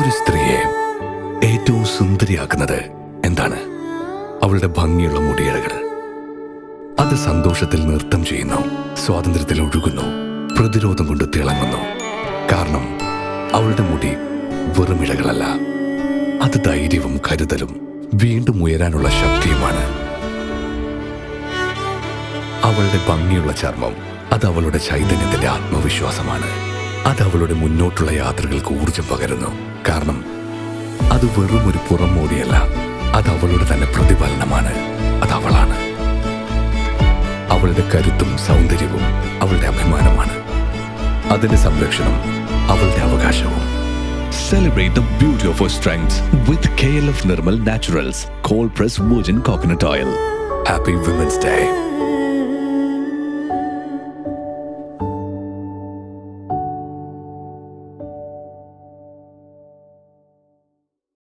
ഒരു സ്ത്രീയെ ഏറ്റവും സുന്ദരിയാക്കുന്നത് എന്താണ്? അവളുടെ ഭംഗിയുള്ള മുടിയിഴകൾ. അത് സന്തോഷത്തിൽ നൃത്തം ചെയ്യുന്നു, സ്വാതന്ത്ര്യത്തിൽ ഒഴുകുന്നു, പ്രതിരോധം കൊണ്ട് തിളങ്ങുന്നു. കാരണം അവളുടെ മുടി വെറും ഇഴകളല്ല, അത് ധൈര്യവും കരുതലും വീണ്ടും ഉയരാനുള്ള ശക്തിയുമാണ്. അവളുടെ ഭംഗിയുള്ള ചർമ്മം അത് അവളുടെ ചൈതന്യത്തിന്റെ ആത്മവിശ്വാസമാണ്. അത് അവളുടെ മുന്നോട്ടുള്ള യാത്രകൾക്ക് ഊർജം പകരുന്നു. കാരണം അത് വെറും ഒരു പുറംമോടിയല്ല, അത് അവളുടെ തന്നെ പ്രതിഫലനമാണ്. അത് അവളാണ്. അവളുടെ കരുത്തും സൗന്ദര്യവും അവളുടെ അഭിമാനമാണ്. അതിന്റെ സംരക്ഷണം അവളുടെ അവകാശവും. Celebrate the beauty of her strengths with KLF Nirmal Naturals Cold Pressed Virgin Coconut Oil. Happy Women's Day.